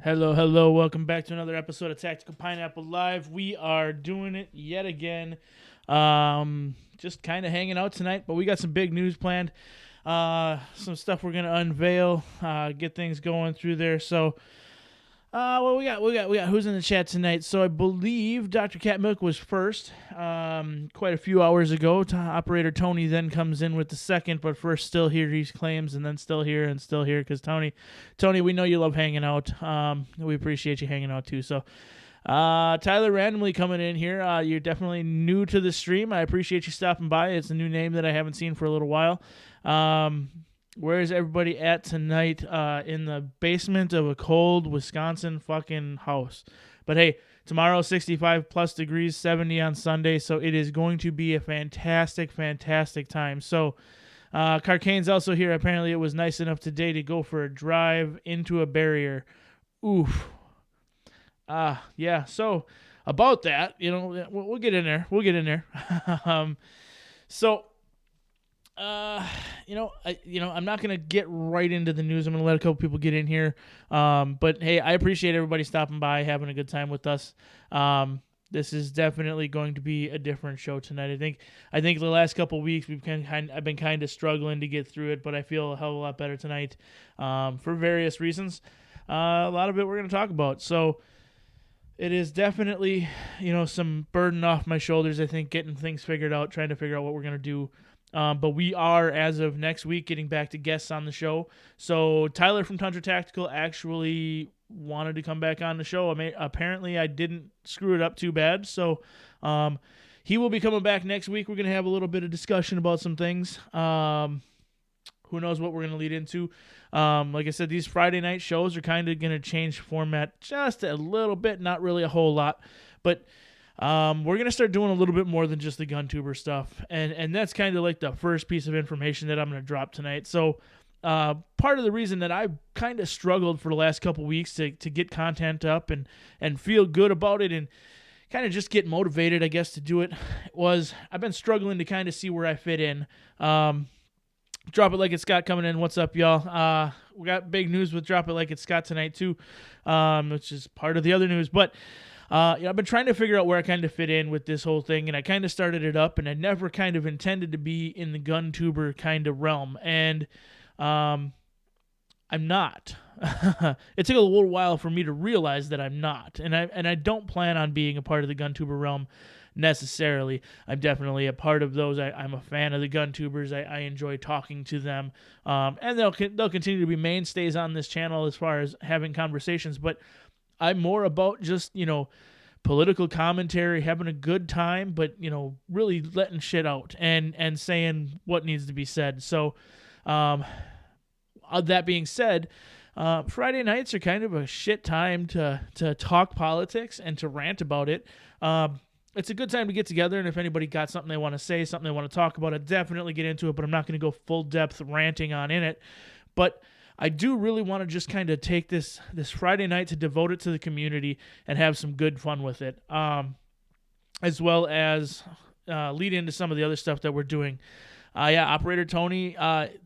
Hello, hello. Welcome back to another episode of Tactical Pineapple Live. We are doing it yet again. Just kind of hanging out tonight, but we got some big news planned. Some stuff we're going to unveil, get things going through there. So, what we got who's in the chat tonight? So I believe Dr. Catmilk was first, quite a few hours ago. Operator Tony then comes in with the second, but first still here he claims, and then still here because Tony, we know you love hanging out. We appreciate you hanging out too. So, Tyler randomly coming in here. You're definitely new to the stream. I appreciate you stopping by. It's a new name that I haven't seen for a little while. Where is everybody at tonight? In the basement of a cold Wisconsin fucking house. But hey, tomorrow 65 plus degrees, 70 on Sunday, so it is going to be a fantastic, fantastic time. So, Carcane's also here. Apparently it was nice enough today to go for a drive into a barrier. Oof. Yeah, so about that, we'll get in there. So... I'm not gonna get right into the news. I'm gonna let a couple people get in here. But hey, I appreciate everybody stopping by, having a good time with us. This is definitely going to be a different show tonight. I think the last couple of weeks I've been kind of struggling to get through it, but I feel a hell of a lot better tonight. For various reasons. A lot of it we're gonna talk about. So it is definitely, some burden off my shoulders. I think getting things figured out, trying to figure out what we're gonna do. But we are, as of next week, getting back to guests on the show. So Tyler from Tundra Tactical actually wanted to come back on the show. Apparently, I didn't screw it up too bad. So he will be coming back next week. We're going to have a little bit of discussion about some things. Who knows what we're going to lead into. Like I said, these Friday night shows are kind of going to change format just a little bit, not really a whole lot. But... we're going to start doing a little bit more than just the GunTuber stuff. And that's kind of like the first piece of information that I'm going to drop tonight. So part of the reason that I've kind of struggled for the last couple weeks to get content up and feel good about it and kind of just get motivated, I guess, to do it was I've been struggling to kind of see where I fit in. Drop It Like It's Scott coming in. What's up, y'all? We got big news with Drop It Like It's Scott tonight, too, which is part of the other news. But I've been trying to figure out where I kind of fit in with this whole thing, and I kind of started it up, and I never kind of intended to be in the GunTuber kind of realm, and I'm not. It took a little while for me to realize that I'm not, and I don't plan on being a part of the GunTuber realm necessarily. I'm definitely a part of those. I'm a fan of the GunTubers. I enjoy talking to them, and they'll continue to be mainstays on this channel as far as having conversations, but I'm more about just, political commentary, having a good time, but, really letting shit out and saying what needs to be said. So, that being said, Friday nights are kind of a shit time to talk politics and to rant about it. It's a good time to get together, and if anybody got something they want to say, something they want to talk about, I'd definitely get into it, but I'm not going to go full depth ranting on in it. But I do really want to just kind of take this Friday night to devote it to the community and have some good fun with it, as well as lead into some of the other stuff that we're doing. Operator Tony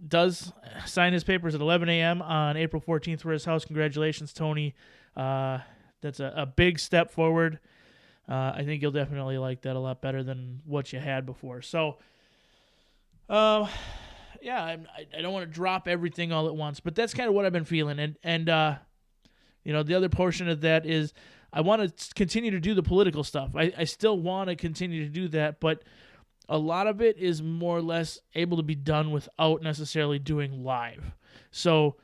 does sign his papers at 11 a.m. on April 14th for his house. Congratulations, Tony. That's a big step forward. I think you'll definitely like that a lot better than what you had before. So, I don't want to drop everything all at once, but that's kind of what I've been feeling. And the other portion of that is I want to continue to do the political stuff. I still want to continue to do that, but a lot of it is more or less able to be done without necessarily doing live. So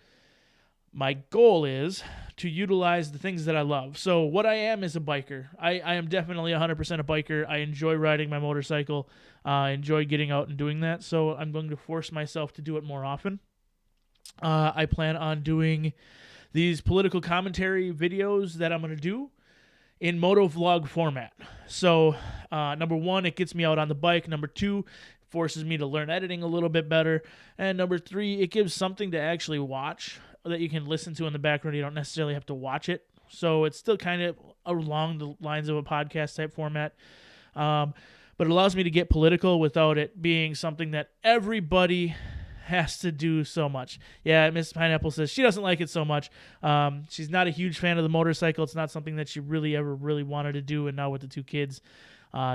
my goal is to utilize the things that I love. So what I am is a biker. I am definitely 100% a biker. I enjoy riding my motorcycle. I enjoy getting out and doing that. So I'm going to force myself to do it more often. I plan on doing these political commentary videos that I'm going to do in motovlog format. So number one, it gets me out on the bike. Number two, forces me to learn editing a little bit better. And number three, it gives something to actually watch that you can listen to in the background. You don't necessarily have to watch it. So it's still kind of along the lines of a podcast type format. But it allows me to get political without it being something that everybody has to do so much. Yeah, Miss Pineapple says she doesn't like it so much. She's not a huge fan of the motorcycle. It's not something that she really ever really wanted to do, and now with the 2 kids,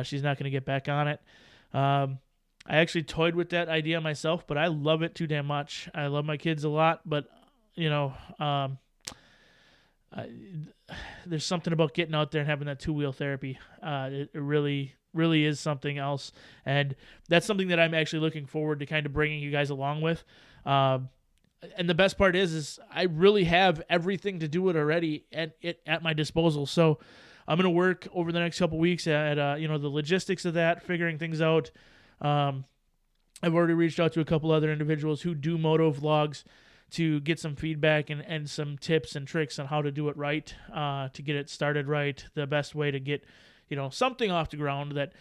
she's not going to get back on it. I actually toyed with that idea myself, but I love it too damn much. I love my kids a lot, but there's something about getting out there and having that 2-wheel therapy. It really, really is something else, and that's something that I'm actually looking forward to kind of bringing you guys along with. And the best part is I really have everything to do it already at my disposal. So I'm going to work over the next couple weeks at the logistics of that, figuring things out. I've already reached out to a couple other individuals who do moto vlogs to get some feedback and some tips and tricks on how to do it right, to get it started right, the best way to get something off the ground that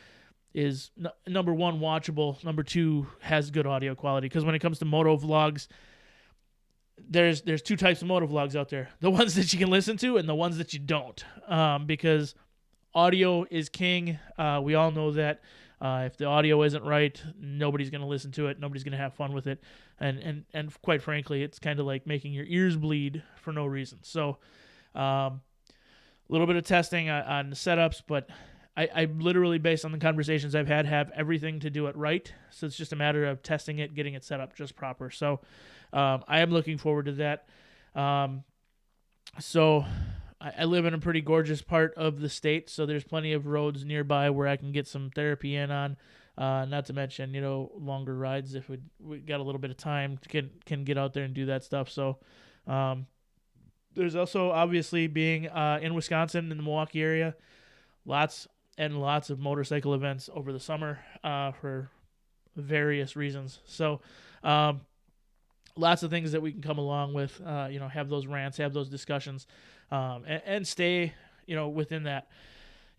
is number 1, watchable, number 2, has good audio quality. Because when it comes to moto vlogs, there's 2 types of moto vlogs out there: the ones that you can listen to and the ones that you don't, because audio is king. We all know that. If the audio isn't right, nobody's going to listen to it. Nobody's going to have fun with it. And quite frankly, it's kind of like making your ears bleed for no reason. So a little bit of testing on the setups, but I literally, based on the conversations I've had, have everything to do it right. So it's just a matter of testing it, getting it set up just proper. So I am looking forward to that. So I live in a pretty gorgeous part of the state, so there's plenty of roads nearby where I can get some therapy in on. Not to mention, longer rides if we got a little bit of time, can get out there and do that stuff. So there's also, obviously, being in Wisconsin, in the Milwaukee area, lots and lots of motorcycle events over the summer for various reasons. So lots of things that we can come along with, have those rants, have those discussions, and stay, within that.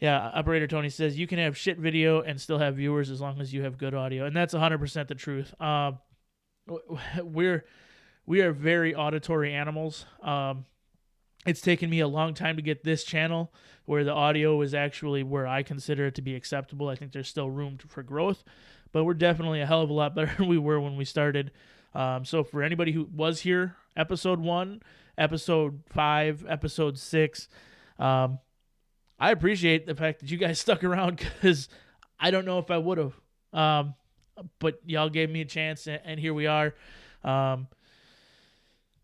Yeah, Operator Tony says you can have shit video and still have viewers as long as you have good audio, and that's 100% the truth. We are very auditory animals. It's taken me a long time to get this channel where the audio is actually where I consider it to be acceptable. I think there's still room for growth, but we're definitely a hell of a lot better than we were when we started. So for anybody who was here, episode 1, episode 5, episode 6, I appreciate the fact that you guys stuck around, because I don't know if I would have. But y'all gave me a chance, and here we are.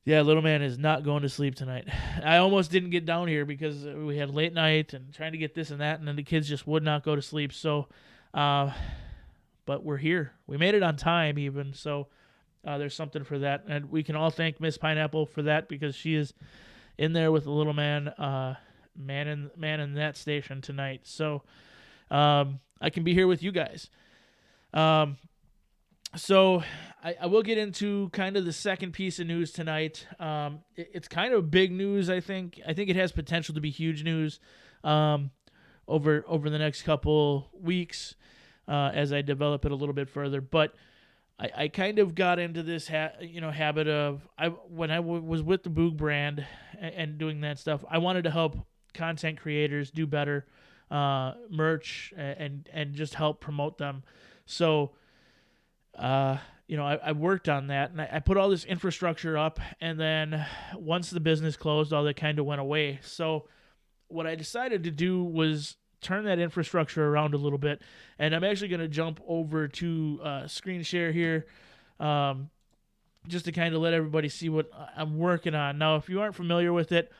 Yeah, little man is not going to sleep tonight. I almost didn't get down here because we had late night and trying to get this and that, and then the kids just would not go to sleep. So, but we're here. We made it on time even, so there's something for that. And we can all thank Miss Pineapple for that, because she is in there with the little man, man in that station tonight. So I can be here with you guys. So I will get into kind of the second piece of news tonight. It's kind of big news, I think. I think it has potential to be huge news over the next couple weeks as I develop it a little bit further. But I kind of got into this habit of, when I was with the Boog brand and doing that stuff, I wanted to help content creators do better, merch, and just help promote them. So I worked on that, and I put all this infrastructure up, and then once the business closed, all that kind of went away. So what I decided to do was turn that infrastructure around a little bit, and I'm actually going to jump over to screen share here, just to kind of let everybody see what I'm working on. Now, if you aren't familiar with it,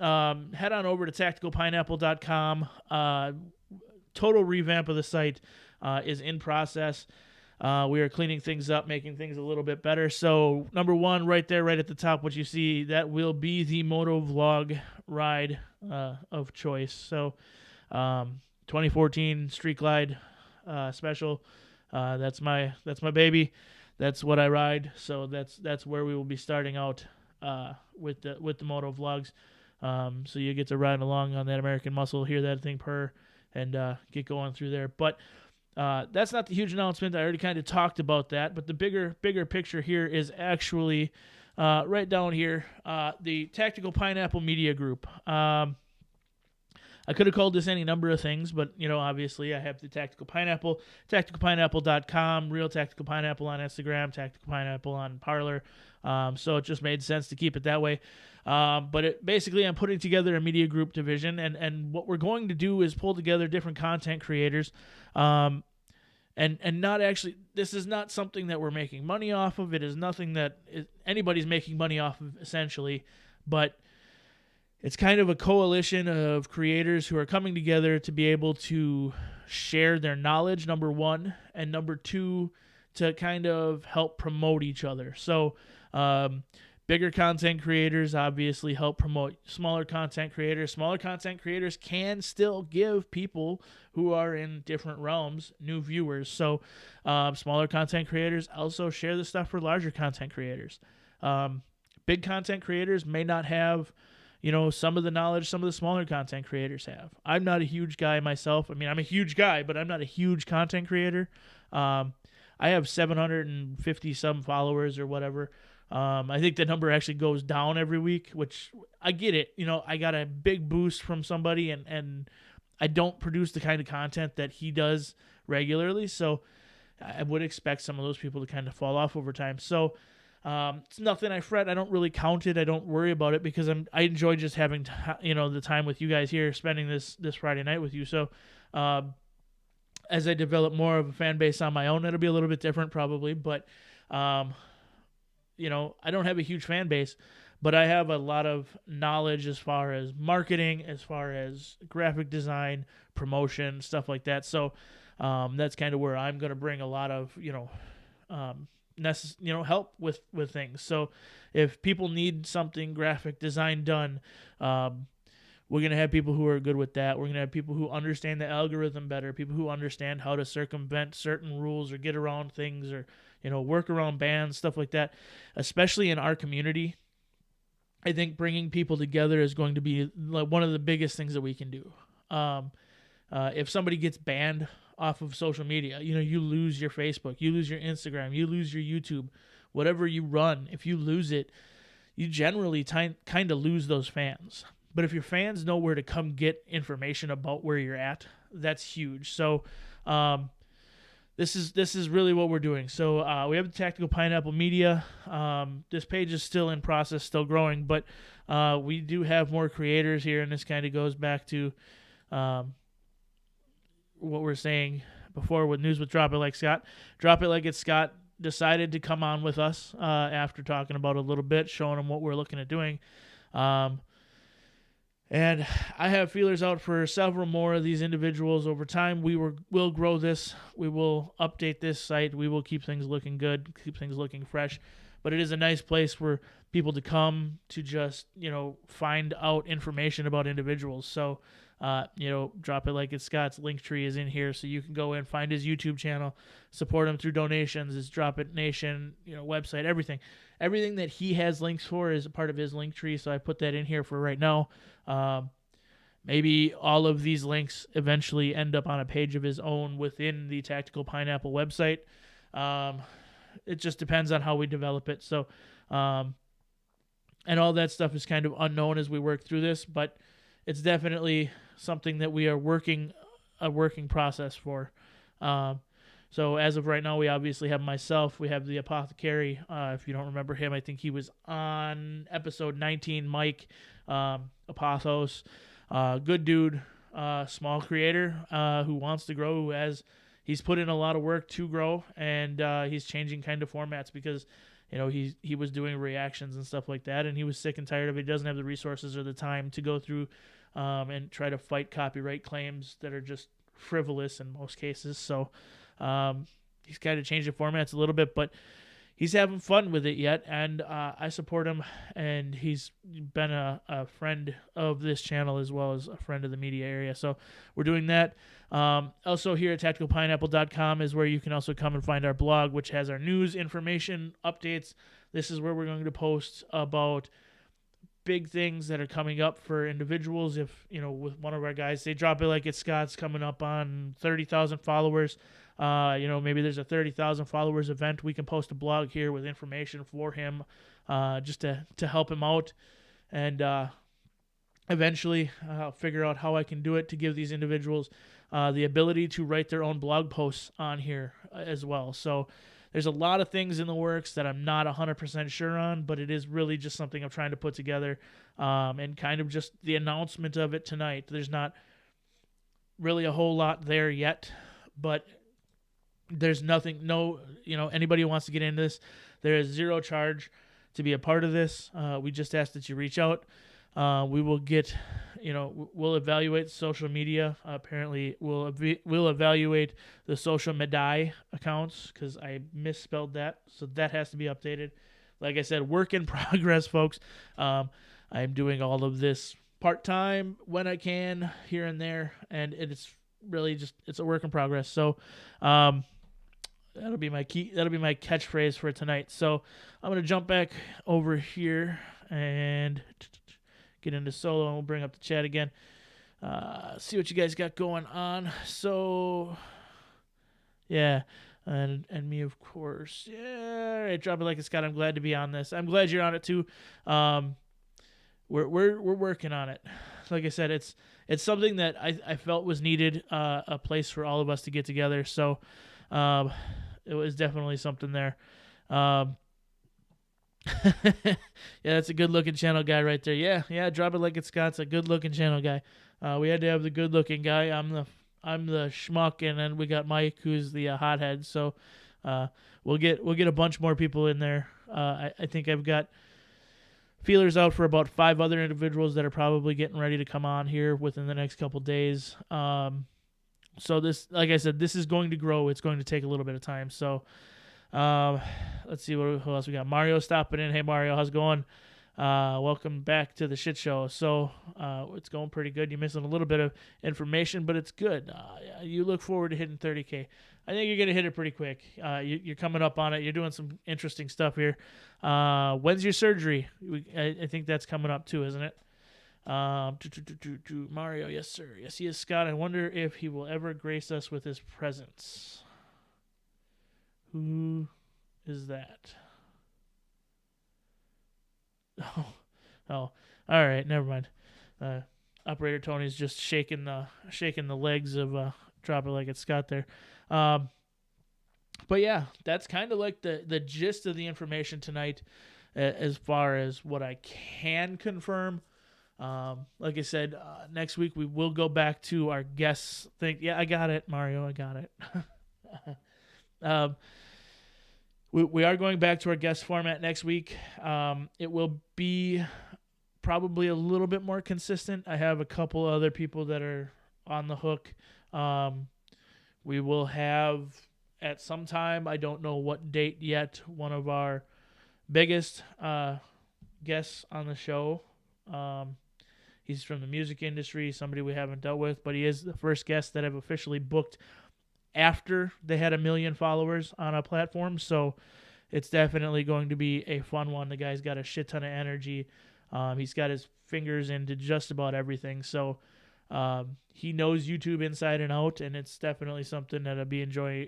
head on over to tacticalpineapple.com. Total revamp of the site is in process. We are cleaning things up, making things a little bit better. So number 1, right there, right at the top, what you see, that will be the moto vlog ride of choice. So 2014 Street Glide special. That's my baby. That's what I ride. So that's where we will be starting out with the moto vlogs. So you get to ride along on that American Muscle, hear that thing purr, and get going through there. But that's not the huge announcement. I already kind of talked about that. But the bigger picture here is actually right down here, the Tactical Pineapple Media Group. I could have called this any number of things, but, obviously I have the Tactical Pineapple, tacticalpineapple.com, Real Tactical Pineapple on Instagram, Tactical Pineapple on Parler. So it just made sense to keep it that way. But basically, I'm putting together a media group division, and what we're going to do is pull together different content creators. And not actually, this is not something that we're making money off of. It is nothing that anybody's making money off of, essentially. But it's kind of a coalition of creators who are coming together to be able to share their knowledge, number one, and number two, to kind of help promote each other. So bigger content creators obviously help promote smaller content creators. Smaller content creators can still give people who are in different realms new viewers. So smaller content creators also share the stuff for larger content creators. Big content creators may not have some of the knowledge some of the smaller content creators have. I'm not a huge guy myself. I mean, I'm a huge guy, but I'm not a huge content creator. I have 750 some followers or whatever. I think the number actually goes down every week, which I get it. I got a big boost from somebody, and I don't produce the kind of content that he does regularly. So I would expect some of those people to kind of fall off over time. So it's nothing I fret. I don't really count it. I don't worry about it because I enjoy just having the time with you guys here, spending this Friday night with you. So as I develop more of a fan base on my own, it'll be a little bit different probably. But I don't have a huge fan base, but I have a lot of knowledge as far as marketing, as far as graphic design, promotion, stuff like that. So that's kind of where I'm going to bring a lot of help with things. So if people need something graphic design done, we're going to have people who are good with that. We're going to have people who understand the algorithm better, people who understand how to circumvent certain rules or get around things or work around bans, stuff like that. Especially in our community, I think bringing people together is going to be one of the biggest things that we can do. If somebody gets banned off of social media, you lose your Facebook, you lose your Instagram, you lose your YouTube, whatever you run. If you lose it, you generally kind of lose those fans. But if your fans know where to come get information about where you're at, that's huge. So this is really what we're doing. So we have the Tactical Pineapple Media. This page is still in process, still growing, but we do have more creators here, and this kind of goes back to what we're saying before with News with Drop It Like Scott. Drop It Like It's Scott decided to come on with us after talking about it a little bit, showing him what we're looking at doing. And I have feelers out for several more of these individuals over time. We'll grow this. We will update this site. We will keep things looking good, keep things looking fresh. But it is a nice place for people to come to just, find out information about individuals. So, Drop It Like It's Scott's link tree is in here, so you can go in, find his YouTube channel, support him through donations, his Drop It Nation, website, everything. Everything that he has links for is a part of his link tree, so I put that in here for right now. Maybe all of these links eventually end up on a page of his own within the Tactical Pineapple website. It just depends on how we develop it. So, and all that stuff is kind of unknown as we work through this, but it's definitely something that we are working process for. So as of right now, we obviously have myself. We have the Apothecary. If you don't remember him, I think he was on episode 19, Mike Apothos. Good dude, small creator who wants to grow, he's put in a lot of work to grow, and he's changing kind of formats because he was doing reactions and stuff like that, and he was sick and tired of it. He doesn't have the resources or the time to go through and try to fight copyright claims that are just frivolous in most cases. So he's kind of changed the formats a little bit, but he's having fun with it yet, and I support him, and he's been a friend of this channel as well as a friend of the media area. So we're doing that. Also here at tacticalpineapple.com is where you can also come and find our blog, which has our news, information, updates. This is where we're going to post about big things that are coming up for individuals. If, with one of our guys, they Drop It Like It's Scott's coming up on 30,000 followers. Maybe there's a 30,000 followers event. We can post a blog here with information for him, just to help him out. And eventually I'll figure out how I can do it to give these individuals the ability to write their own blog posts on here as well. So there's a lot of things in the works that I'm not 100% sure on, but it is really just something I'm trying to put together, and kind of just the announcement of it tonight. There's not really a whole lot there yet, but there's nothing, anybody who wants to get into this, there is zero charge to be a part of this. We just ask that you reach out. We will get, we'll evaluate social media. Apparently, we'll evaluate the social media accounts because I misspelled that, so that has to be updated. Like I said, work in progress, folks. I'm doing all of this part-time when I can, here and there, and it's really just, it's a work in progress. So that'll be my catchphrase for tonight. So I'm going to jump back over here and get into solo, and we'll bring up the chat again. See what you guys got going on. So yeah, and me, of course. Yeah, right, drop it like it's Scott. I'm glad to be on this. I'm glad you're on it too. We're working on it. Like I said, it's something that I felt was needed, a place for all of us to get together. So it was definitely something there. Yeah, that's a good looking channel guy right there. Yeah, drop it like it's Scott's a good looking channel guy. We had to have the good looking guy. I'm the schmuck, and then we got Mike, who's the hothead. So we'll get a bunch more people in there. I think I've got feelers out for about 5 other individuals that are probably getting ready to come on here within the next couple days. So this, like I said, this is going to grow. It's going to take a little bit of time. So let's see who else we got. Mario stopping in. Hey Mario, how's it going? Welcome back to the shit show. So it's going pretty good. You're missing a little bit of information, but it's good. You look forward to hitting 30K. I think you're going to hit it pretty quick. You're coming up on it. You're doing some interesting stuff here. When's your surgery? I think that's coming up too, isn't it? Mario, yes sir. Yes, he is, Scott. I wonder if he will ever grace us with his presence. Who is that? Oh, all right. Never mind. Operator Tony's just shaking the legs of Drop It Like It's Scott there. But yeah, that's kind of like the gist of the information tonight, as far as what I can confirm. Like I said, next week we will go back to our guests thing. Yeah, I got it, Mario. I got it. We are going back to our guest format next week. It will be probably a little bit more consistent. I have a couple other people that are on the hook. We will have at some time, I don't know what date yet, one of our biggest guests on the show. He's from the music industry, somebody we haven't dealt with, but he is the first guest that I've officially booked after they had 1 million followers on a platform. So it's definitely going to be a fun one. The guy's got a shit ton of energy. He's got his fingers into just about everything. So he knows YouTube inside and out, and it's definitely something that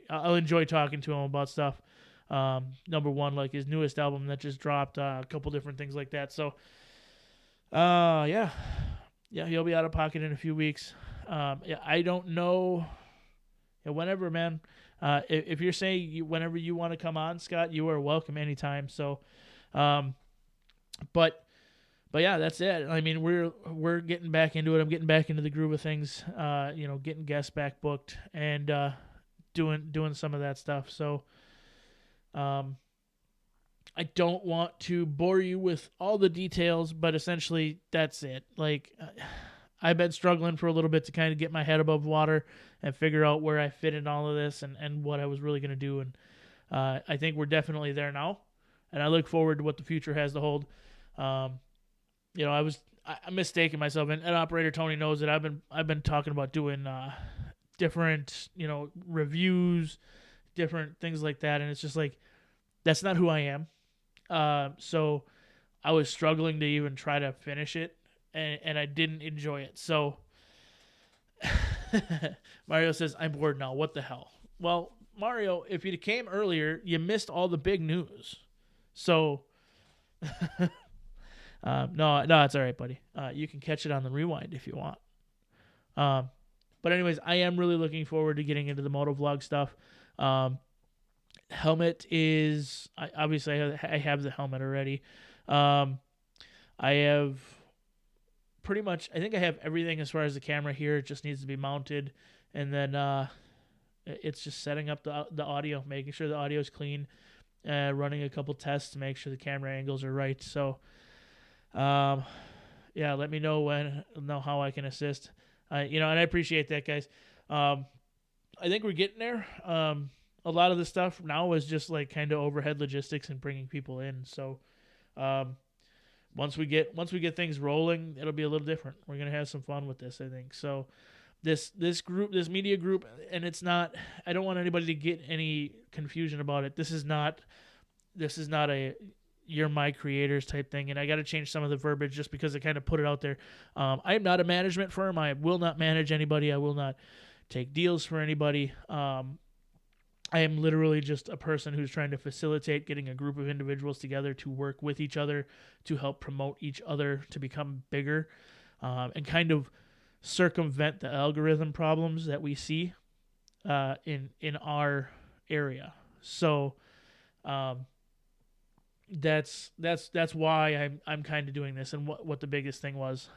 I'll enjoy talking to him about stuff. Number one, like his newest album that just dropped, a couple different things like that. So yeah, he'll be out of pocket in a few weeks. Yeah, I don't know. Yeah, whenever, man. If you're saying whenever you want to come on, Scott, you are welcome anytime. So, but yeah, that's it. I mean, we're getting back into it. I'm getting back into the groove of things. Getting guests back booked and doing some of that stuff. So, I don't want to bore you with all the details, but essentially that's it. Like, I've been struggling for a little bit to kind of get my head above water and figure out where I fit in all of this and what I was really going to do. And I think we're definitely there now. And I look forward to what the future has to hold. I'm mistaking myself. And Operator Tony knows that I've been talking about doing different, reviews, different things like that. And it's just like, that's not who I am. So I was struggling to even try to finish it. And I didn't enjoy it. So Mario says, I'm bored now. What the hell? Well, Mario, if you came earlier, you missed all the big news. So No, it's all right, buddy. You can catch it on the rewind if you want. But anyways, I am really looking forward to getting into the motovlog stuff. Helmet is obviously I have the helmet already. I have pretty much. I think I have everything as far as the camera here. It just needs to be mounted, and then it's just setting up the audio, making sure the audio is clean, running a couple tests to make sure the camera angles are right. So, yeah, let me know how I can assist. And I appreciate that, guys. I think we're getting there. A lot of the stuff now is just like kind of overhead logistics and bringing people in. So, once we get things rolling, it'll be a little different. We're gonna have some fun with this, I think. So, this media group, and it's not. I don't want anybody to get any confusion about it. This is not a you're my creators type thing, and I got to change some of the verbiage just because I kind of put it out there. I am not a management firm. I will not manage anybody. I will not take deals for anybody. I am literally just a person who's trying to facilitate getting a group of individuals together to work with each other, to help promote each other, to become bigger, and kind of circumvent the algorithm problems that we see in our area. So that's why I'm kind of doing this. And what the biggest thing was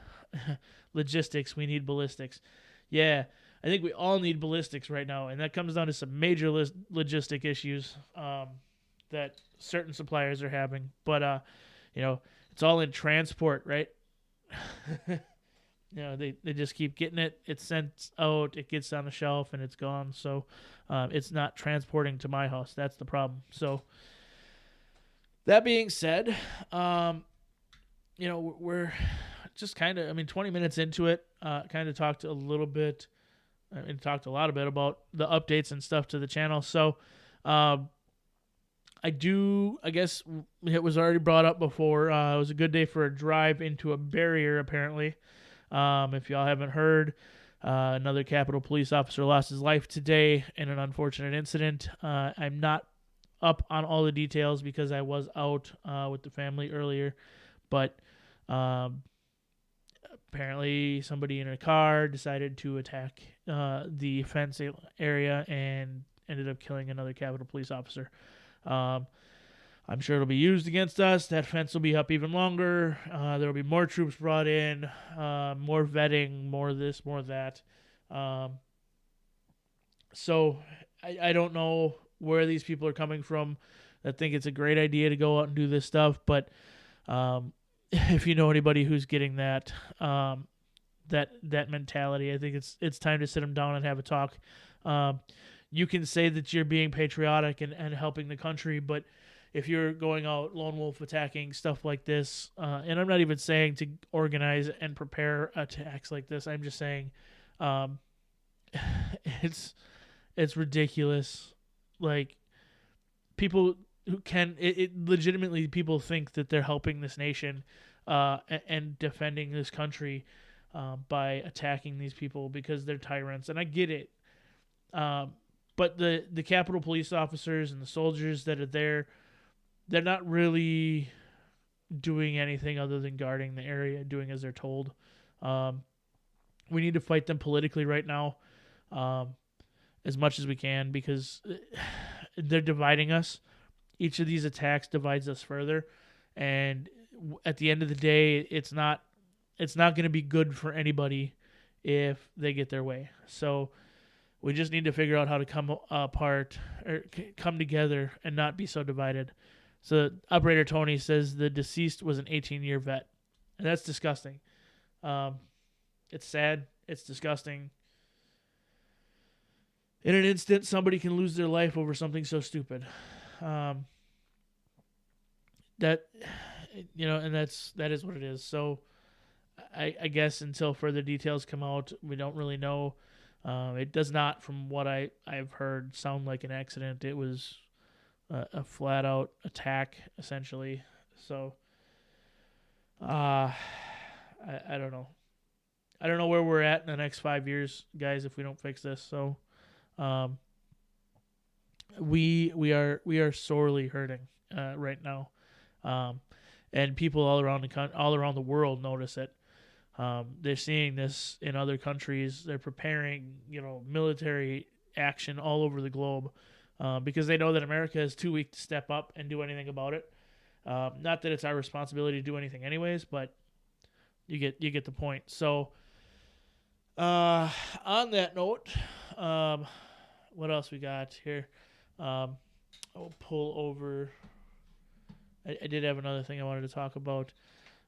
logistics. We need ballistics. Yeah, I think we all need ballistics right now, and that comes down to some major logistic issues that certain suppliers are having. But it's all in transport, right? They just keep getting it. It's sent out. It gets on the shelf, and it's gone. So it's not transporting to my house. That's the problem. So that being said, we're just kind of, 20 minutes into it, kind of talked a little bit and talked a lot about the updates and stuff to the channel. So I guess it was already brought up before. It was a good day for a drive into a barrier, apparently. If y'all haven't heard, another Capitol police officer lost his life today in an unfortunate incident. I'm not up on all the details because I was out with the family earlier, but apparently somebody in a car decided to attack the fence area and ended up killing another Capitol police officer. I'm sure it'll be used against us. That fence will be up even longer. There will be more troops brought in, more vetting, more this, more that. So I don't know where these people are coming from that think it's a great idea to go out and do this stuff. But if you know anybody who's getting that mentality, I think it's time to sit them down and have a talk. You can say that you're being patriotic and helping the country, but if you're going out lone wolf attacking stuff like this, and I'm not even saying to organize and prepare attacks like this, I'm just saying it's ridiculous. Like, people who can it legitimately, people think that they're helping this nation and defending this country by attacking these people because they're tyrants, and I get it. But the Capitol police officers and the soldiers that are there, they're not really doing anything other than guarding the area, doing as they're told. We need to fight them politically right now, as much as we can, because they're dividing us. Each of these attacks divides us further, and at the end of the day, it's not going to be good for anybody if they get their way. So we just need to figure out how to come apart or come together and not be so divided. So Operator Tony says the deceased was an 18-year vet, and that's disgusting. It's sad. It's disgusting. In an instant, somebody can lose their life over something so stupid. And that is what it is. So I guess until further details come out, we don't really know. It does not, from what I've heard, sound like an accident. It was a flat-out attack, essentially. So I don't know. I don't know where we're at in the next 5 years, guys, if we don't fix this. So we are sorely hurting right now. and people all around the world notice it. They're seeing this in other countries. They're preparing, military action all over the globe because they know that America is too weak to step up and do anything about it. Not that it's our responsibility to do anything, anyways, but you get the point. So, on that note, what else we got here? I'll pull over. I did have another thing I wanted to talk about.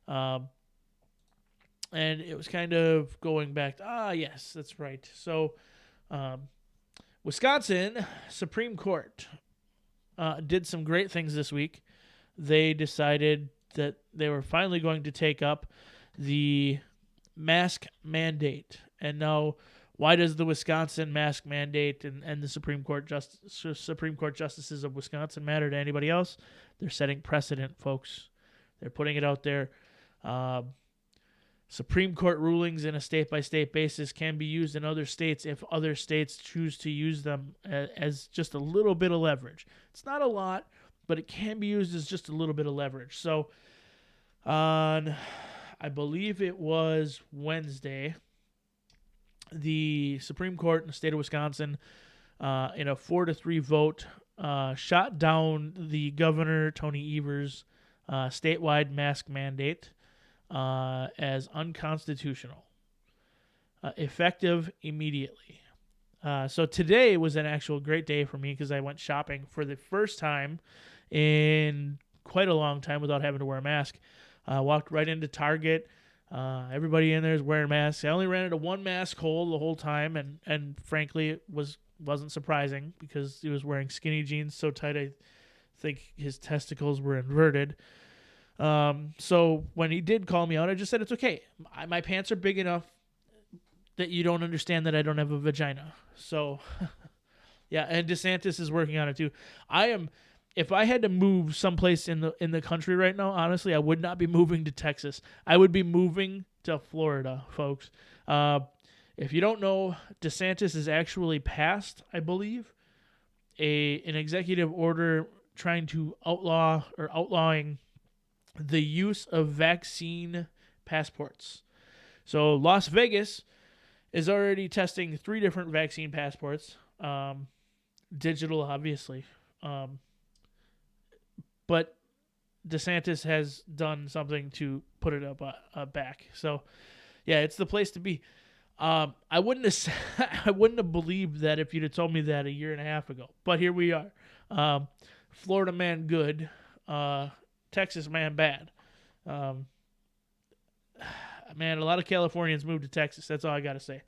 And it was kind of going back to, yes, that's right. So, Wisconsin Supreme Court did some great things this week. They decided that they were finally going to take up the mask mandate. And now, why does the Wisconsin mask mandate and the Supreme Court justices of Wisconsin matter to anybody else? They're setting precedent, folks. They're putting it out there. Supreme Court rulings in a state-by-state basis can be used in other states if other states choose to use them as just a little bit of leverage. It's not a lot, but it can be used as just a little bit of leverage. So on, I believe it was Wednesday, the Supreme Court in the state of Wisconsin, in a 4-3 vote, shot down the Governor Tony Evers' statewide mask mandate as unconstitutional, effective immediately. So today was an actual great day for me because I went shopping for the first time in quite a long time without having to wear a mask. Walked right into Target. Everybody in there is wearing masks. I only ran into one mask hole the whole time, and frankly, it wasn't surprising because he was wearing skinny jeans so tight I think his testicles were inverted. So when he did call me out, I just said, it's okay. My pants are big enough that you don't understand that I don't have a vagina. So, yeah, and DeSantis is working on it too. If I had to move someplace in the country right now, honestly, I would not be moving to Texas. I would be moving to Florida, folks. If you don't know, DeSantis has actually passed, I believe, an executive order trying to outlawing the use of vaccine passports. So Las Vegas is already testing 3 different vaccine passports, digital, obviously. But DeSantis has done something to put it up back. So, yeah, it's the place to be. I wouldn't have believed that if you'd have told me that a year and a half ago. But here we are. Florida man good. Texas man bad. Man, a lot of Californians moved to Texas. That's all I got to say.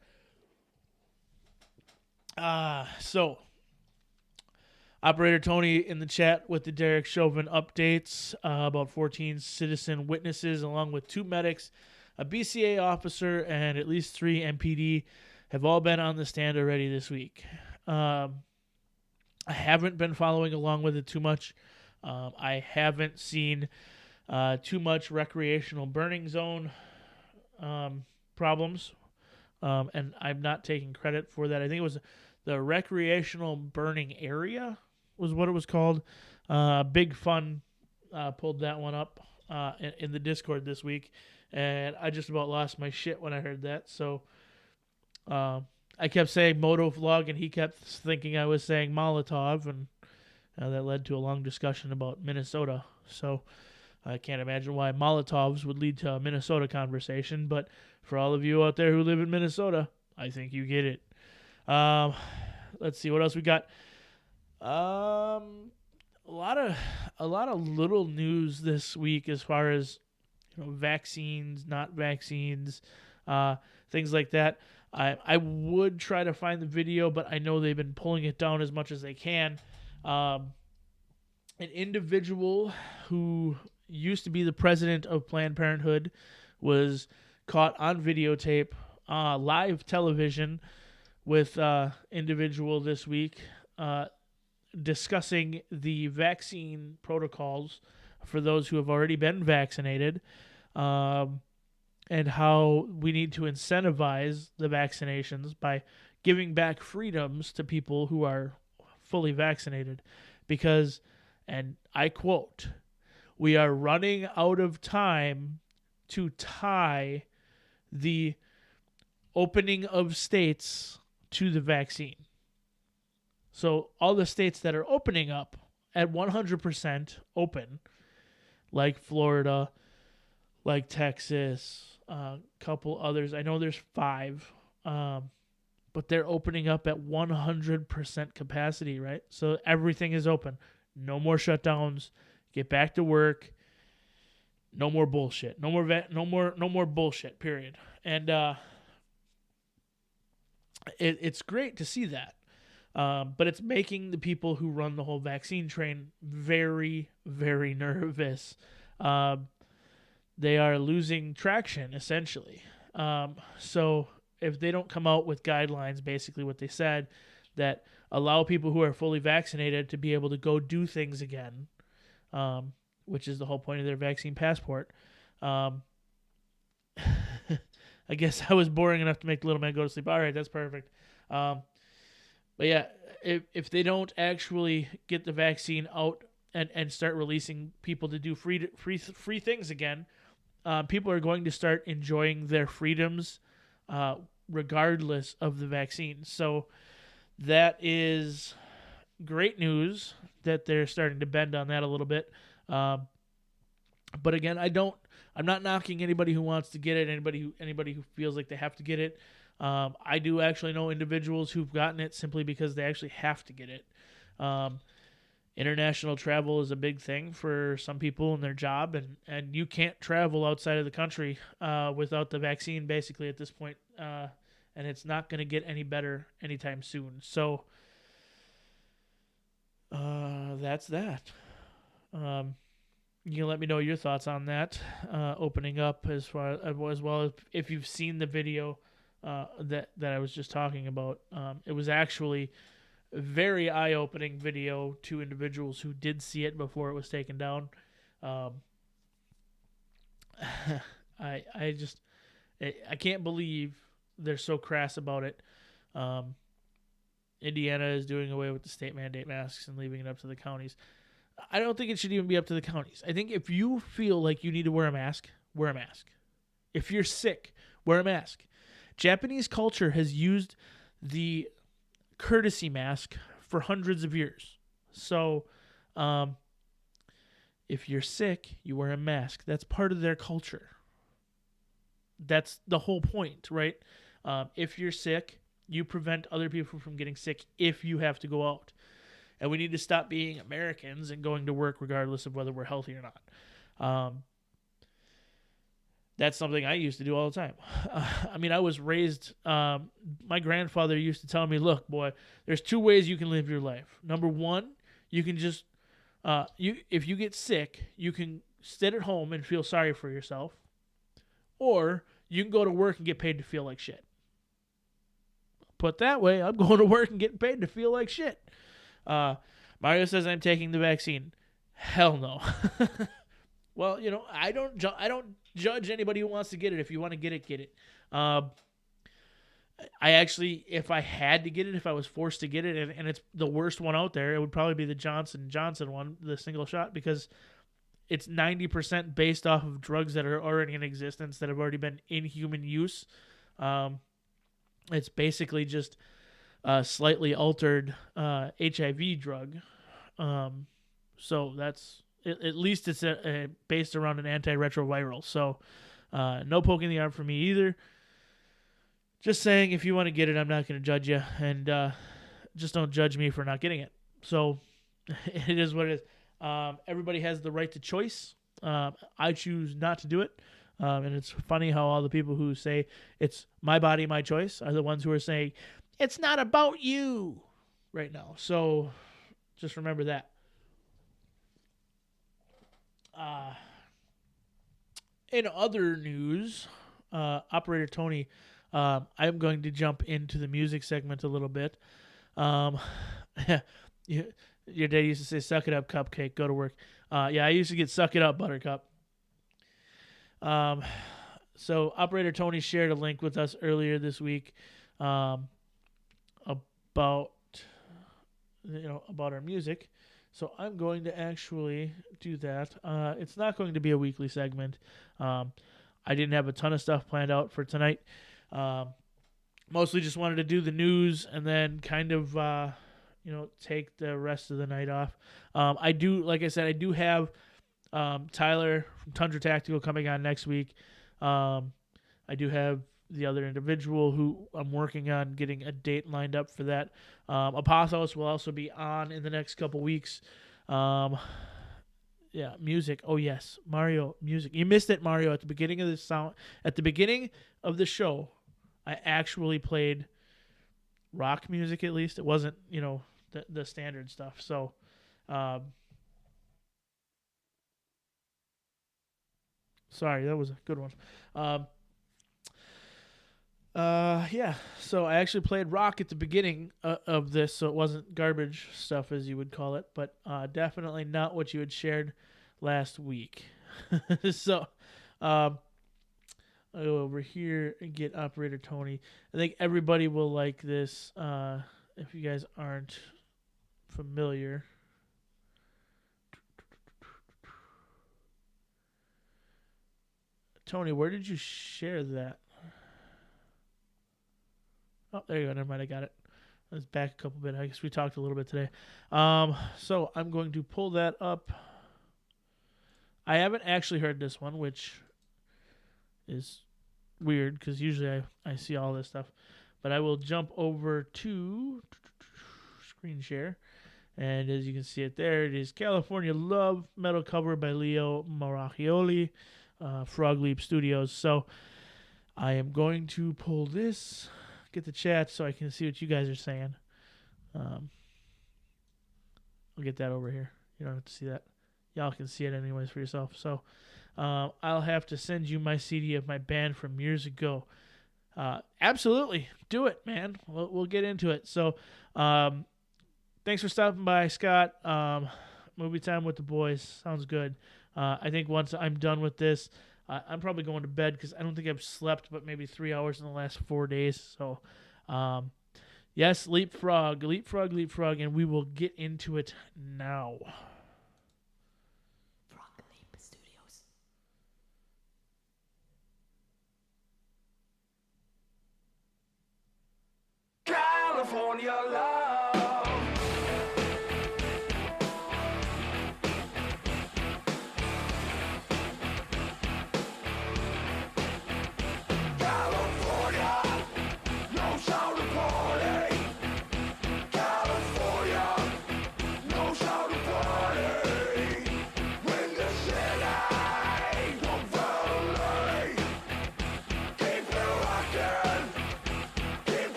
So, Operator Tony in the chat with the Derek Chauvin updates about 14 citizen witnesses, along with 2 medics, a BCA officer, and at least 3 MPD have all been on the stand already this week. I haven't been following along with it too much. I haven't seen too much recreational burning zone problems, and I'm not taking credit for that. I think it was the recreational burning area was what it was called. Big Fun pulled that one up in the Discord this week, and I just about lost my shit when I heard that. So I kept saying Motovlog, and he kept thinking I was saying Molotov, and that led to a long discussion about Minnesota. So I can't imagine why Molotovs would lead to a Minnesota conversation, but for all of you out there who live in Minnesota, I think you get it. Let's see what else we got. A lot of little news this week as far as vaccines, not vaccines, things like that. I would try to find the video, but I know they've been pulling it down as much as they can. An individual who used to be the president of Planned Parenthood was caught on videotape, live television, with individual this week discussing the vaccine protocols for those who have already been vaccinated, and how we need to incentivize the vaccinations by giving back freedoms to people who are fully vaccinated. Because, and I quote, we are running out of time to tie the opening of states to the vaccine. So all the states that are opening up at 100% open, like Florida, like Texas, a couple others. I know there's 5, but they're opening up at 100% capacity, right? So everything is open. No more shutdowns. Get back to work. No more bullshit. No more bullshit. Period. And it's great to see that. But it's making the people who run the whole vaccine train very, very nervous. They are losing traction, essentially. So if they don't come out with guidelines, basically what they said, that allow people who are fully vaccinated to be able to go do things again, which is the whole point of their vaccine passport. I guess I was boring enough to make the little man go to sleep. All right, that's perfect. But yeah, if they don't actually get the vaccine out and start releasing people to do free things again, people are going to start enjoying their freedoms regardless of the vaccine. So that is great news that they're starting to bend on that a little bit. But again, I'm not knocking anybody who wants to get it, anybody who feels like they have to get it. I do actually know individuals who've gotten it simply because they actually have to get it. International travel is a big thing for some people in their job, and you can't travel outside of the country without the vaccine basically at this point, and it's not going to get any better anytime soon. So that's that. You can let me know your thoughts on that opening up as well as if you've seen the video that I was just talking about. It was actually a very eye-opening video to individuals who did see it before it was taken down. I can't believe they're so crass about it. Indiana is doing away with the state mandate masks and leaving it up to the counties. I don't think it should even be up to the counties. I think if you feel like you need to wear a mask, wear a mask. If you're sick, wear a mask. Japanese culture has used the courtesy mask for hundreds of years. So if you're sick, you wear a mask. That's part of their culture. That's the whole point, right? If you're sick, you prevent other people from getting sick if you have to go out. And we need to stop being Americans and going to work regardless of whether we're healthy or not. That's something I used to do all the time. I mean, I was raised, my grandfather used to tell me, look, boy, there's 2 ways you can live your life. Number 1, you can just, if you get sick, you can sit at home and feel sorry for yourself. Or you can go to work and get paid to feel like shit. Put that way, I'm going to work and getting paid to feel like shit. Mario says I'm taking the vaccine. Hell no. Well, I don't judge anybody who wants to get it. If you want to get it, get it. I actually, if I had to get it, if I was forced to get it, and it's the worst one out there, it would probably be the Johnson & Johnson one, the single shot, because it's 90% based off of drugs that are already in existence that have already been in human use. It's basically just a slightly altered HIV drug. So that's, at least it's based around an antiretroviral. So no poking the arm for me either. Just saying, if you want to get it, I'm not going to judge you. And just don't judge me for not getting it. So it is what it is. Everybody has the right to choice. I choose not to do it. And it's funny how all the people who say it's my body, my choice are the ones who are saying it's not about you right now. So just remember that. In other news, Operator Tony, I'm going to jump into the music segment a little bit. Your dad used to say, suck it up, cupcake, go to work. Yeah, I used to get suck it up, buttercup. So Operator Tony shared a link with us earlier this week about our music. So I'm going to actually do that. It's not going to be a weekly segment. I didn't have a ton of stuff planned out for tonight. Mostly just wanted to do the news and then kind of, take the rest of the night off. I do, like I said, I do have Tyler from Tundra Tactical coming on next week. I do have the other individual who I'm working on getting a date lined up for that. Apothos will also be on in the next couple weeks. Music. Oh yes, Mario music. You missed it, Mario, at the beginning of the show. I actually played rock music. At least it wasn't, the standard stuff. So, sorry, that was a good one. So I actually played rock at the beginning of this, so it wasn't garbage stuff as you would call it, but definitely not what you had shared last week. So, I'll go over here and get Operator Tony. I think everybody will like this. If you guys aren't familiar. Tony, where did you share that? Oh, there you go. Never mind. I got it. Let's back a couple bit. I guess we talked a little bit today. So I'm going to pull that up. I haven't actually heard this one, which is weird because usually I see all this stuff. But I will jump over to screen share. And as you can see it there, it is California Love metal cover by Leo Maracchioli, Frog Leap Studios. So I am going to pull this, get the chat so I can see what you guys are saying. I'll get that over here. You don't have to see that. Y'all can see it anyways for yourself. So I'll have to send you my CD of my band from years ago. Absolutely. Do it, man. We'll get into it. So thanks for stopping by, Scott. Movie time with the boys. Sounds good. I think once I'm done with this, I'm probably going to bed because I don't think I've slept but maybe 3 hours in the last 4 days. So, yes, leapfrog, and we will get into it now. Frog Leap Studios. California love.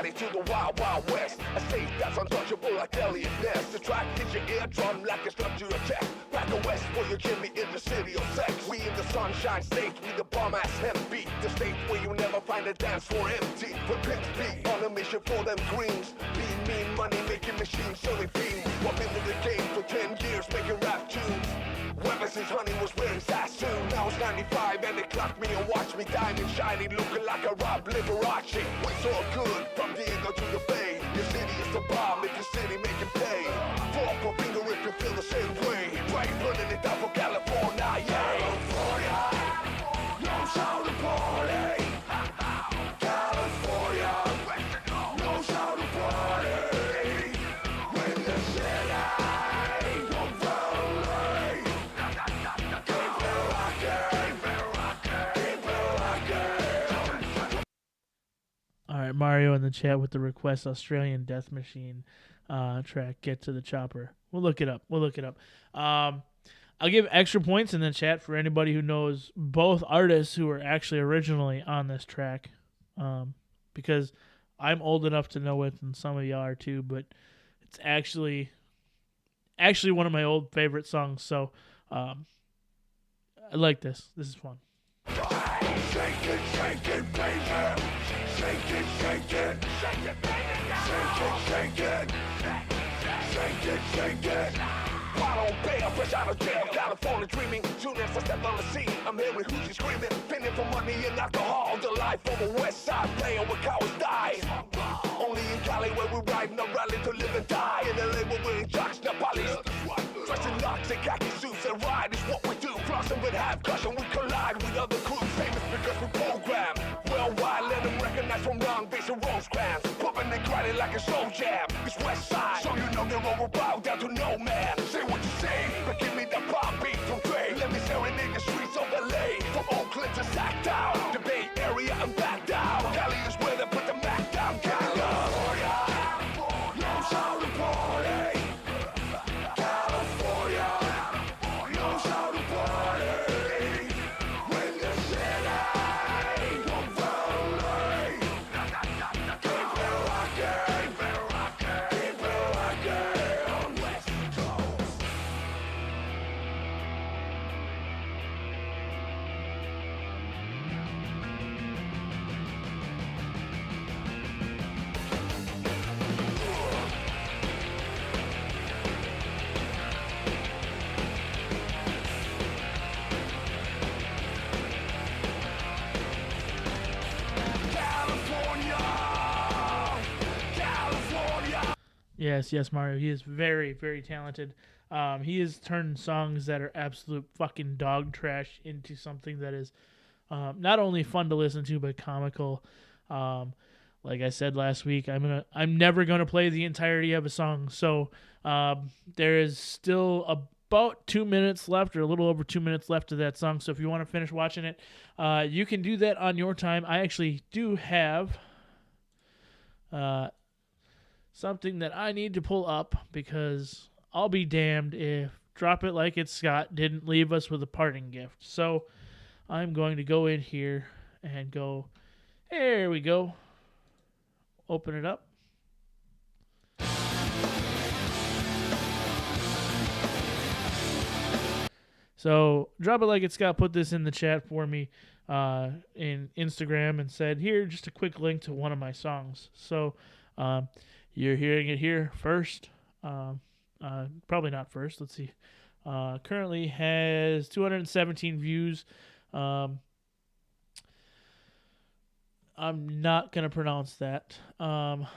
To the wild, wild west, a state that's untouchable like Elliot Ness. The track hits your eardrum like a structure attack. Back west where you can be in the city of sex. We in the sunshine state with the bomb-ass hemp beat. The state where you never find a dance floor empty. We're pimps beat on a mission for them greens. Being mean, money-making machines, so they fiend. I've been in the game for 10 years making rap tunes. Ever since Honey was wearing Sassoon. Now it's 95 and they clock me and watch me diamond shining, looking like a Rob Liberace. It's all good from Diego to the Bay. Your city is the bomb if your city make it pay. Fork a finger if you feel the same way. Right, running it down for California, yeah. California knows how to party. California knows how to party. When the city won't rally. Keep it rockin'. All right, Mario in the chat with the request Australian Death Machine track, Get to the Chopper. We'll look it up. I'll give extra points in the chat for anybody who knows both artists who were actually originally on this track, because I'm old enough to know it, and some of y'all are too, but it's actually one of my old favorite songs, so I like this. This is fun. Shake it, shake it, baby. Shake it, shake it. Shake it, baby. Shake it, shake it. Shake it, shake it. While on bail, fresh out of jail, California dreaming. Soon as I step on the scene, I'm hearing hoochie screaming. Pinning for money and alcohol. The life on the west side, playing with cowards die. Only in Cali where we ride no rally to live and die. In LA where we're in jocks, not police. Dressed in locks and khaki suits and ride is what we do. Flossing with half cushion, we collide with other crews. Famous because we program. Worldwide, let them recognize from Long Beach and Rosecrans. Pumping and grinding like a slow jam. It's West Side, so you know they're all bow down to no man. Say what you say, but give me the pop beat from Dre. Let me serenade the streets of LA. From Oakland to Sacktown, the Bay Area and back down. Cali is where they put the Mac down. California, knows how to party. California, knows how to party. When the city don't violate. Keep it rocking, keep it rocking on West Coast. California. Yes, Mario. He is very, very talented. He has turned songs that are absolute fucking dog trash into something that is not only fun to listen to but comical. Like I said last week, I'm never gonna play the entirety of a song. So there is still about 2 minutes left, or a little over 2 minutes left of that song. So if you want to finish watching it, you can do that on your time. I actually do have something that I need to pull up, because I'll be damned if Drop It Like It's Scott didn't leave us with a parting gift. So I'm going to go in here and go, there we go. Open it up. So Drop It Like It's Scott put this in the chat for me in Instagram and said, here, just a quick link to one of my songs. So you're hearing it here first. Probably not first. Let's see. Currently has 217 views. I'm not going to pronounce that. On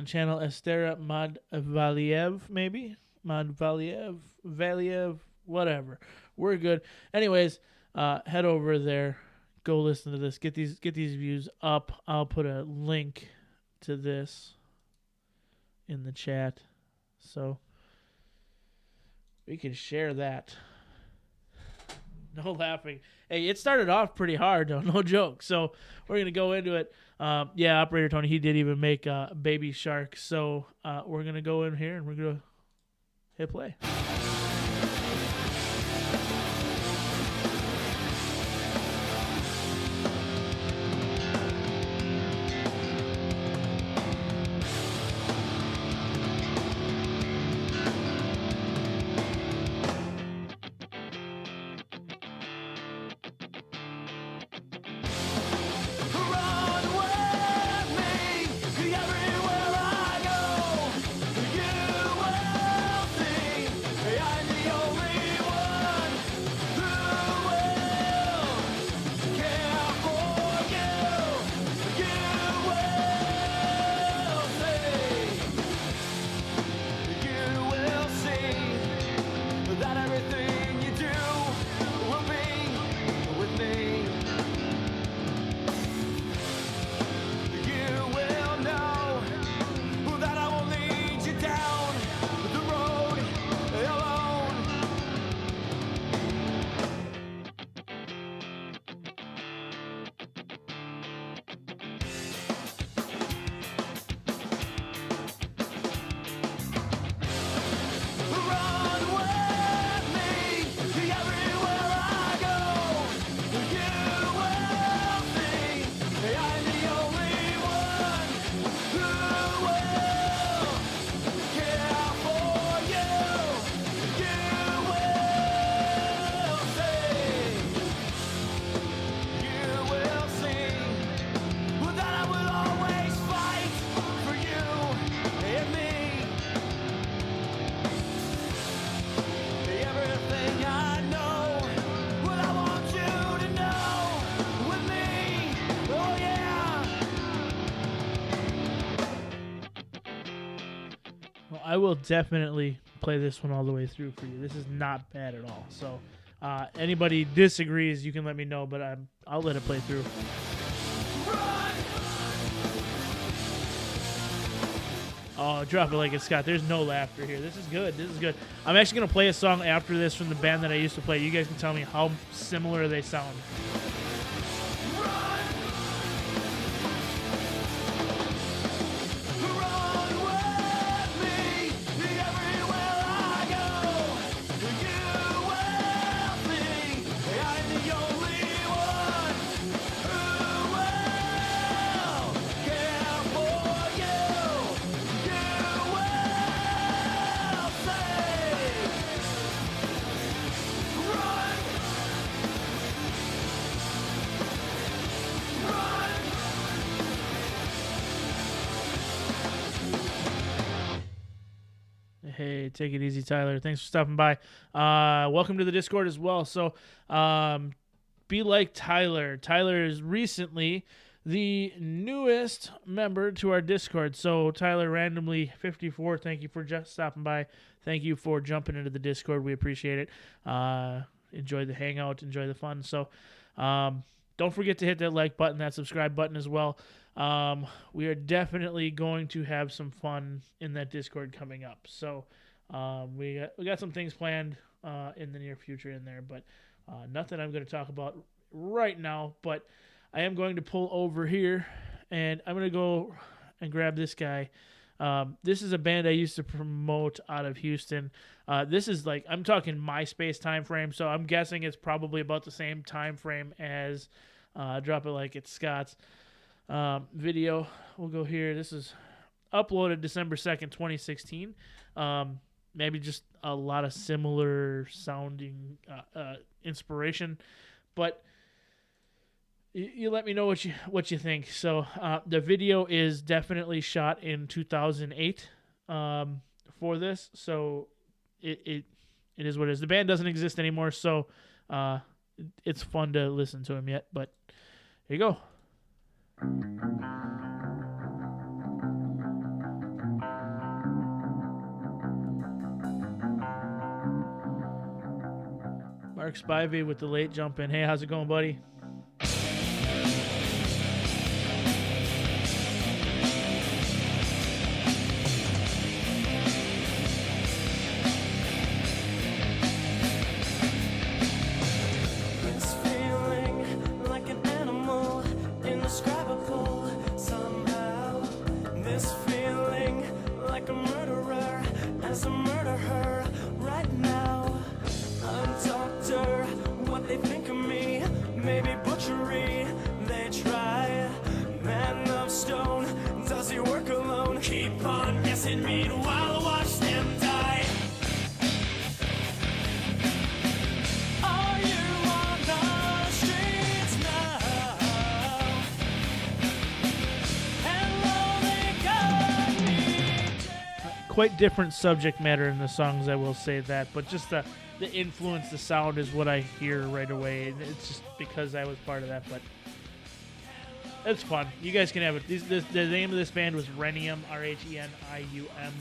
channel Estera Madvaliev, maybe? Valiev, whatever. We're good. Anyways, head over there. Go listen to this. Get these views up. I'll put a link to this in the chat so we can share that. No laughing. Hey, it started off pretty hard though, no joke. So we're gonna go into it. Yeah, Operator Tony, he did even make Baby Shark. So we're gonna go in here and we're gonna hit play. I will definitely play this one all the way through for you. This is not bad at all. So anybody disagrees, you can let me know, but I'll let it play through. Oh, drop it like it's Scott. There's no laughter here. This is good. This is good. I'm actually going to play a song after this from the band that I used to play. You guys can tell me how similar they sound. Hey, take it easy, Tyler. Thanks for stopping by. Welcome to the Discord as well. So, be like Tyler. Tyler is recently the newest member to our Discord. So, Tyler Randomly 54, thank you for just stopping by. Thank you for jumping into the Discord. We appreciate it. Enjoy the hangout. Enjoy the fun. So, don't forget to hit that like button, that subscribe button as well. We are definitely going to have some fun in that Discord coming up. So we got some things planned in the near future in there, but nothing I'm going to talk about right now. But I am going to pull over here, and I'm going to go and grab this guy. This is a band I used to promote out of Houston. This is like, I'm talking MySpace time frame, so I'm guessing it's probably about the same time frame as Drop It Like It's Scott's video. We'll go here. This is uploaded December 2nd, 2016. Maybe just a lot of similar sounding inspiration, but you let me know what you think. So the video is definitely shot in 2008 for this, so it is what it is. The band doesn't exist anymore, so it's fun to listen to him yet, but here you go. Mark Spivey with the late jump in. Hey, how's it going, buddy? Quite different subject matter in the songs, I will say that, but just the influence, the sound is what I hear right away. It's just because I was part of that, but it's fun. You guys can have it. The name of this band was Rhenium, R-H-E-N-I-U-M.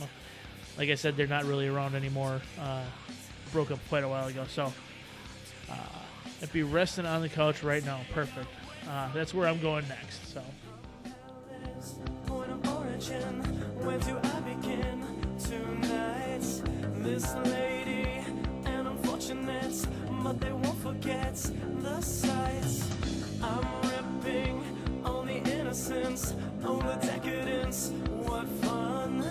Like I said, they're not really around anymore. Broke up quite a while ago, so I'd be resting on the couch right now. Perfect. That's where I'm going next. So. Point of origin, where do I begin? Tonight, this lady, and unfortunate, but they won't forget the sights. I'm ripping on the innocence, on the decadence. What fun,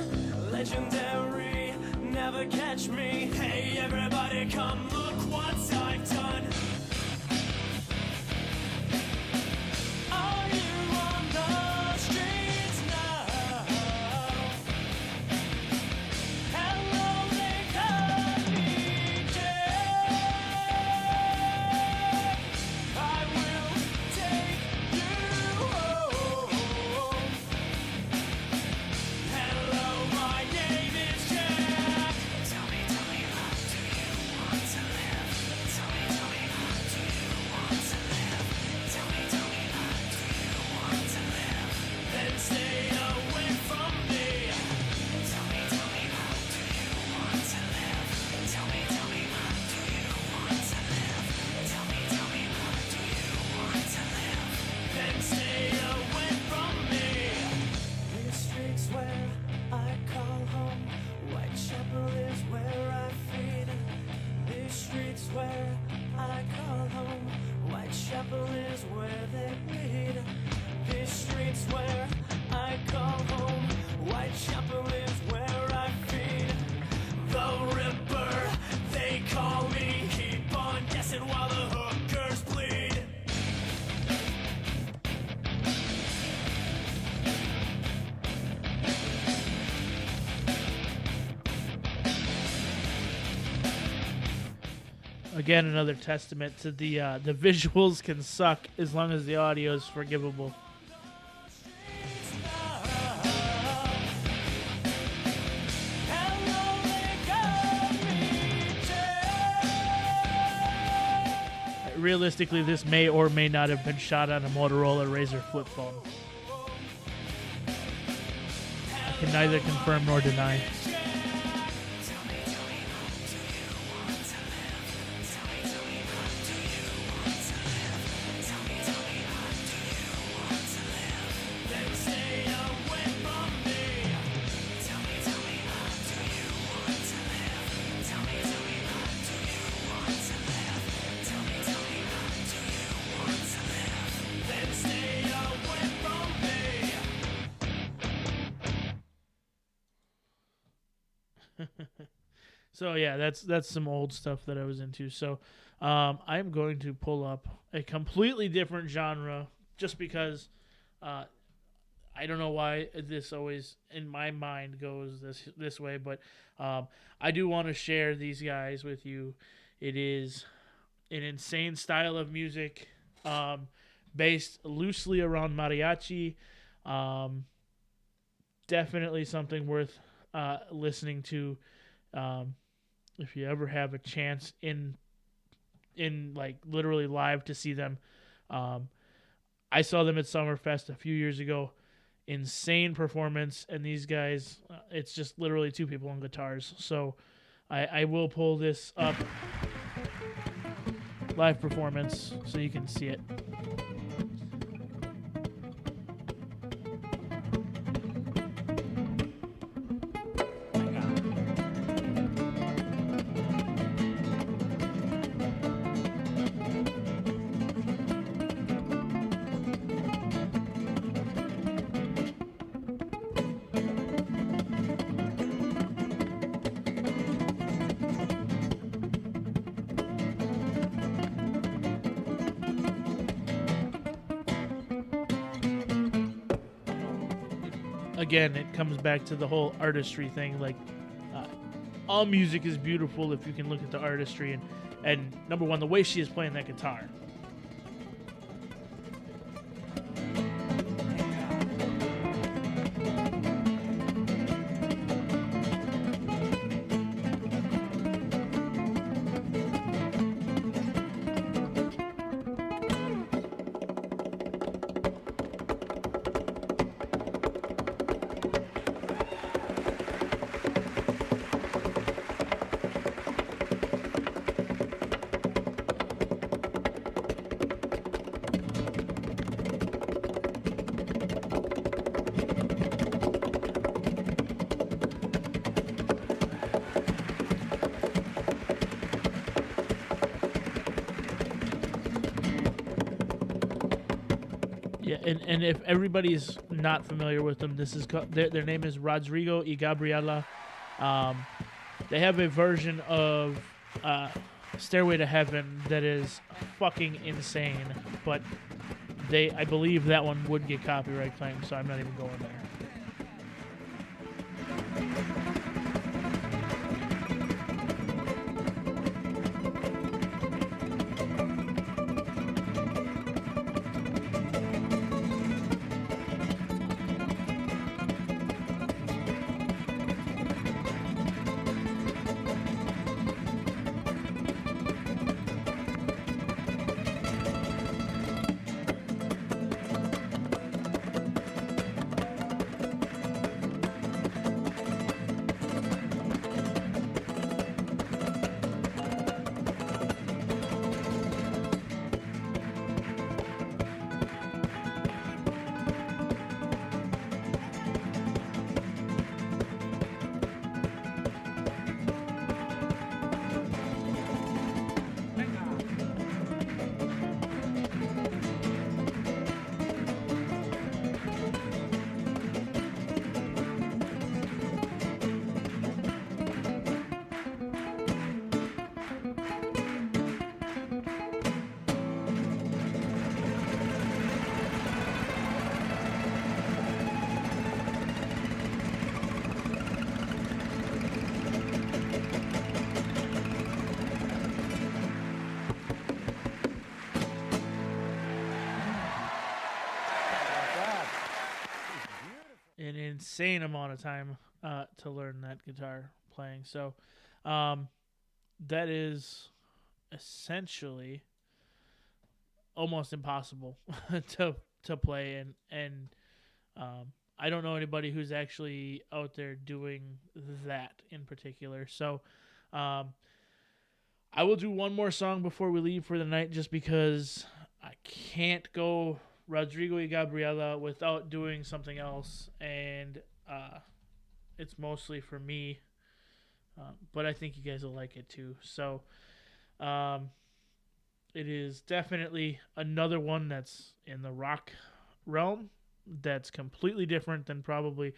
legendary, never catch me. Hey, everybody, come look what I've done. Are you on the streets now? Hello, they got me dead. I where they lead. These streets where I call home. Whitechapel is where I feed. The Ripper, they call me. Keep on guessing while the hookers bleed. Again, another testament to the visuals can suck as long as the audio is forgivable. Realistically, this may or may not have been shot on a Motorola Razr flip phone. I can neither confirm nor deny. So yeah, that's some old stuff that I was into. So I'm going to pull up a completely different genre just because I don't know why this always in my mind goes this way, but I do want to share these guys with you. It is an insane style of music based loosely around mariachi. Definitely something worth listening to. If you ever have a chance in like literally live to see them. I saw them at Summerfest a few years ago. Insane performance, and these guys, it's just literally two people on guitars. So I will pull this up, live performance, so you can see it. Again, it comes back to the whole artistry thing. Like, all music is beautiful if you can look at the artistry and number one, the way she is playing that guitar. Yeah, and if everybody's not familiar with them, this is their name is Rodrigo y Gabriela. They have a version of Stairway to Heaven that is fucking insane, but I believe that one would get copyright claimed, so I'm not even going there. insane amount of time to learn that guitar playing. So that is essentially almost impossible to play, and I don't know anybody who's actually out there doing that in particular. So I will do one more song before we leave for the night, just because I can't go Rodrigo y Gabriela without doing something else, and it's mostly for me, but I think you guys will like it too. So it is definitely another one that's in the rock realm that's completely different than probably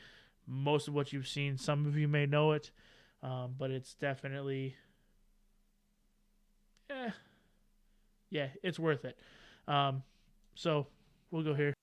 most of what you've seen. Some of you may know it, but it's definitely, yeah, it's worth it. So we'll go here.